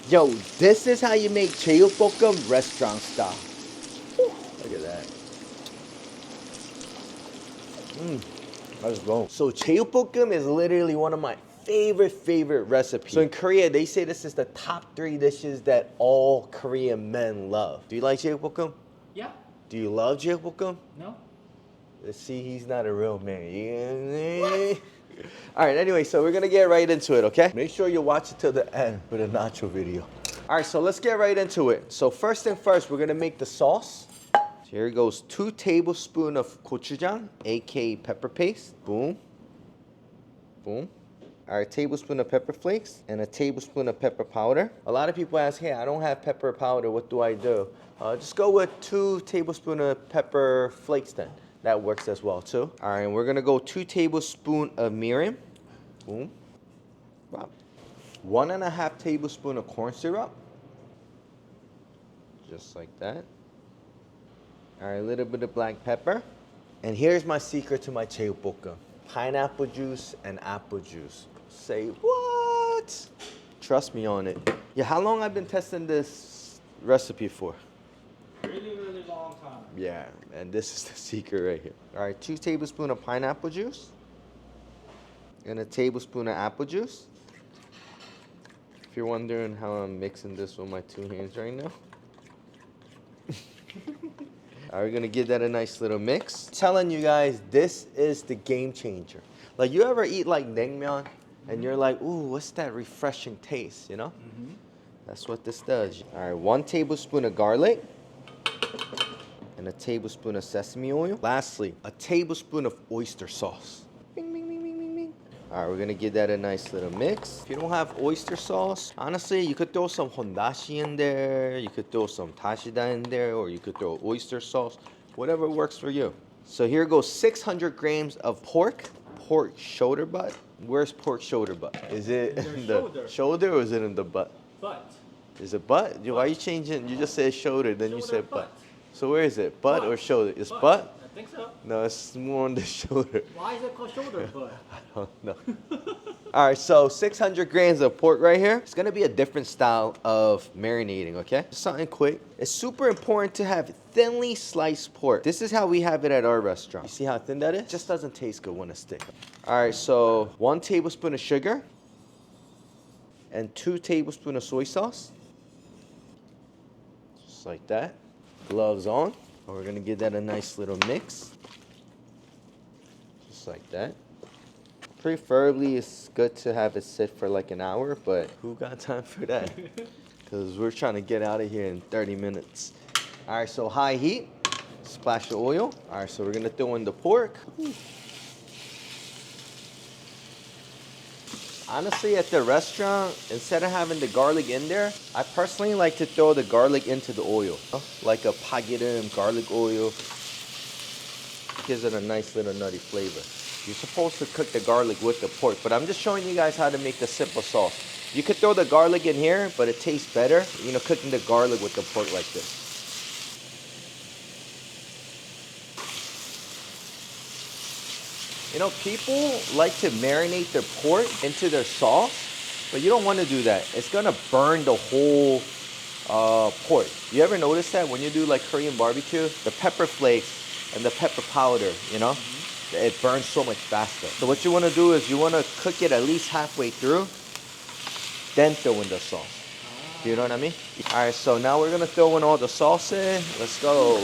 Yo, this is how you make Jeyuk Bokkeum restaurant style. Whew, look at that. Let's go. So Jeyuk Bokkeum is literally one of my favorite recipes. So in Korea, they say this is the top 3 dishes that all Korean men love. Do you like Jeyuk Bokkeum? Yeah. Do you love Jeyuk Bokkeum? No. Let's see, he's not a real man. What? All right, anyway, so we're gonna get right into it, okay? Make sure you watch it till the end for the nacho video. All right, so let's get right into it. So first thing first, we're gonna make the sauce. So here goes 2 tablespoons of gochujang, aka pepper paste. Boom, boom. All right, tablespoon of pepper flakes and a tablespoon of pepper powder. A lot of people ask, hey, I don't have pepper powder, what do I do? Just go with 2 tablespoons of pepper flakes then. That works as well too. All right, and we're gonna go 2 tablespoons of mirin. Boom. Wow. 1.5 tablespoons of corn syrup. Just like that. All right, a little bit of black pepper. And here's my secret to my Jeyuk Bokkeum. Pineapple juice and apple juice. Say what? Trust me on it. Yeah, how long I've been testing this recipe for? Really long time. Yeah, and this is the secret right here. All right, 2 tablespoons of pineapple juice and a tablespoon of apple juice. If you're wondering how I'm mixing this with my 2 hands right now. All right, we're gonna give that a nice little mix. Telling you guys, this is the game changer. Like, you ever eat like naengmyeon and you're like, ooh, what's that refreshing taste, you know? That's what this does. All right, 1 tablespoon of garlic and a tablespoon of sesame oil. Lastly, a tablespoon of oyster sauce. Bing, bing, bing, bing, bing, bing. All right, we're gonna give that a nice little mix. If you don't have oyster sauce, honestly, you could throw some hondashi in there, you could throw some tashida in there, or you could throw oyster sauce, whatever works for you. So here goes 600 grams of pork shoulder butt. Where's pork shoulder butt? Is it in the shoulder or is it in the butt? Butt. Is it butt? Why are you changing? You just said shoulder, then you said butt. So where is it? Butt or shoulder? It's butt? I think so. No, it's more on the shoulder. Why is it called shoulder butt? I don't know. All right, so 600 grams of pork right here. It's gonna be a different style of marinating, okay? Something quick. It's super important to have thinly sliced pork. This is how we have it at our restaurant. You see how thin that is? It just doesn't taste good when it's thick. All right, so 1 tablespoon of sugar and 2 tablespoons of soy sauce. Just like that. Gloves on. And we're gonna give that a nice little mix. Just like that. Preferably, it's good to have it sit for like an hour, but who got time for that? Because we're trying to get out of here in 30 minutes. All right, so high heat, splash of oil. All right, so we're gonna throw in the pork. Honestly, at the restaurant, instead of having the garlic in there, I personally like to throw the garlic into the oil. Like a pagirim garlic oil. Gives it a nice little nutty flavor. You're supposed to cook the garlic with the pork, but I'm just showing you guys how to make the simple sauce. You could throw the garlic in here, but it tastes better, you know, cooking the garlic with the pork like this. You know, people like to marinate their pork into their sauce, but you don't want to do that. It's gonna burn the whole pork. You ever notice that when you do like Korean barbecue, the pepper flakes and the pepper powder, you know? It burns so much faster. So what you want to do is you want to cook it at least halfway through, then throw in the sauce. Do you know what I mean? All right, so now we're going to throw in all the sauce in. Let's go.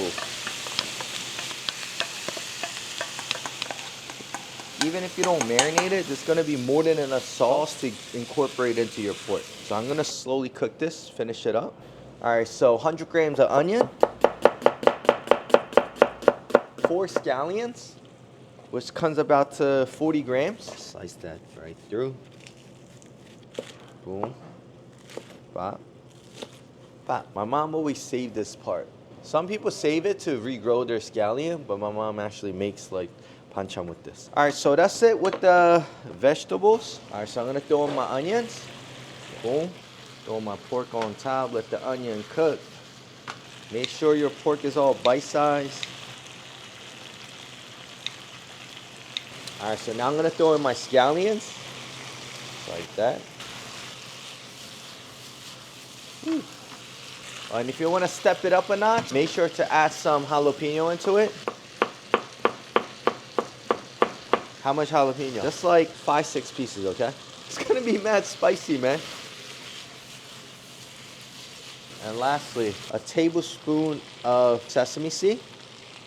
Even if you don't marinate it, there's going to be more than enough sauce to incorporate into your pork. So I'm going to slowly cook this, finish it up. All right, so 100 grams of onion, 4 scallions, which comes about to 40 grams. Slice that right through. Boom. Bop. Bop. My mom always saved this part. Some people save it to regrow their scallion, but my mom actually makes like panchan with this. All right, so that's it with the vegetables. All right, so I'm gonna throw in my onions. Boom. Throw my pork on top, let the onion cook. Make sure your pork is all bite-sized. All right, so now I'm gonna throw in my scallions, like that. And if you want to step it up a notch, make sure to add some jalapeno into it. How much jalapeno? Just like 5-6 pieces, okay? It's gonna be mad spicy, man. And lastly, a tablespoon of sesame seed.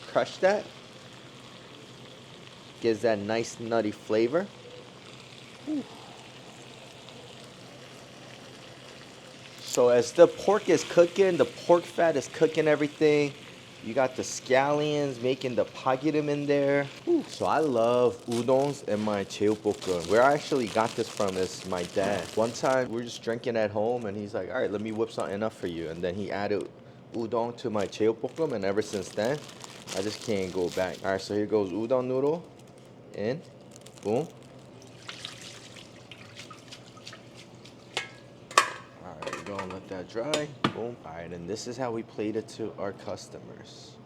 Crush that. Gives that nice nutty flavor. So as the pork is cooking, the pork fat is cooking everything. You got the scallions making the pagirim in there. So I love udons in my Jeyuk Bokkeum. Where I actually got this from is my dad. One time we were just drinking at home and he's like, all right, let me whip something up for you. And then he added udon to my Jeyuk Bokkeum, and ever since then, I just can't go back. All right, so here goes udon noodle. In, boom. Alright, we're gonna let that dry. Boom. Alright, and this is how we plate it to our customers.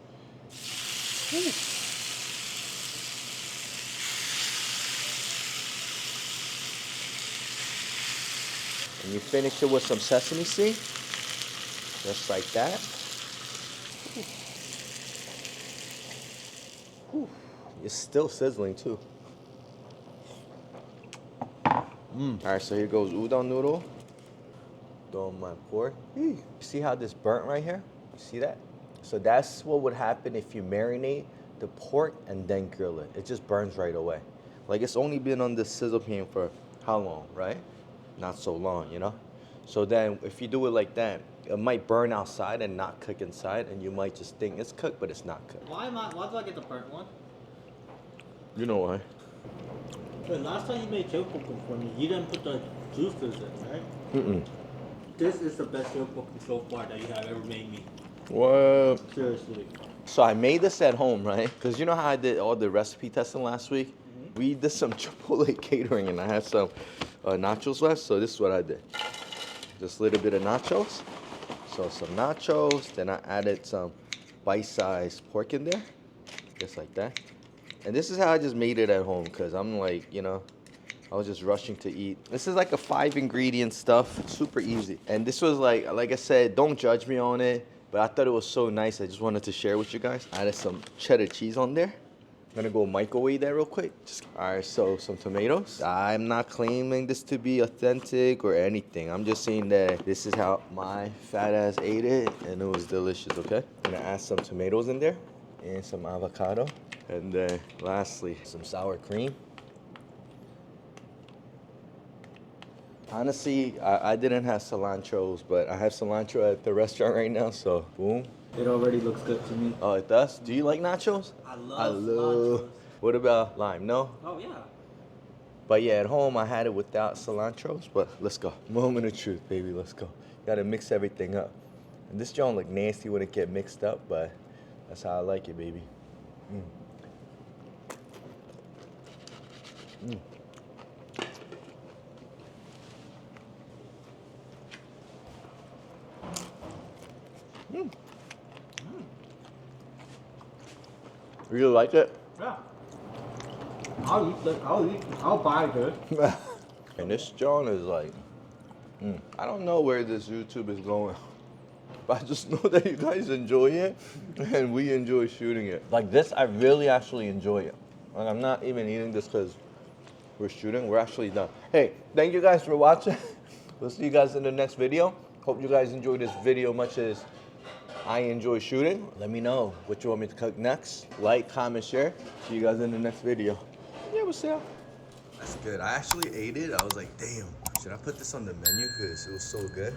And you finish it with some sesame seed. Just like that. It's still sizzling too. Alright, so here goes udon noodle. Throw my pork. You see how this burnt right here? You see that? So that's what would happen if you marinate the pork and then grill it. It just burns right away. Like it's only been on the sizzle pan for how long, right? Not so long, you know? So then if you do it like that, it might burn outside and not cook inside, and you might just think it's cooked, but it's not cooked. Why do I get the burnt one? You know why? The last time you made Jeyuk Bokkeum for me, you didn't put the juices in, right? Mm-mm. This is the best Jeyuk Bokkeum so far that you have ever made me. What? Seriously. So I made this at home, right? Because you know how I did all the recipe testing last week? Mm-hmm. We did some Chipotle catering and I had some nachos left, so this is what I did. Just a little bit of nachos. So some nachos, then I added some bite-sized pork in there, just like that. And this is how I just made it at home, because I'm like, you know, I was just rushing to eat. This is like a 5-ingredient stuff, super easy. And this was like I said, don't judge me on it, but I thought it was so nice, I just wanted to share with you guys. I added some cheddar cheese on there. I'm gonna go microwave that real quick. All right, so some tomatoes. I'm not claiming this to be authentic or anything. I'm just saying that this is how my fat ass ate it, and it was delicious, okay? I'm gonna add some tomatoes in there and some avocado. And then lastly, some sour cream. Honestly, I didn't have cilantros, but I have cilantro at the restaurant right now, so boom. It already looks good to me. Oh, it does? Do you like nachos? I love cilantros. What about lime? No? Oh, yeah. But yeah, at home I had it without cilantros, but let's go. Moment of truth, baby, let's go. Gotta mix everything up. And this joint look nasty when it get mixed up, but that's how I like it, baby. You really like it? Yeah. I'll buy this. And this John is like, I don't know where this YouTube is going, but I just know that you guys enjoy it and we enjoy shooting it. Like this, I really actually enjoy it. Like I'm not even eating this because we're shooting, we're actually done. Hey, thank you guys for watching. We'll see you guys in the next video. Hope you guys enjoyed this video much as I enjoy shooting. Let me know what you want me to cook next. Like, comment, share. See you guys in the next video. Yeah, we'll see ya. That's good. I actually ate it. I was like, damn, should I put this on the menu? Because it was so good.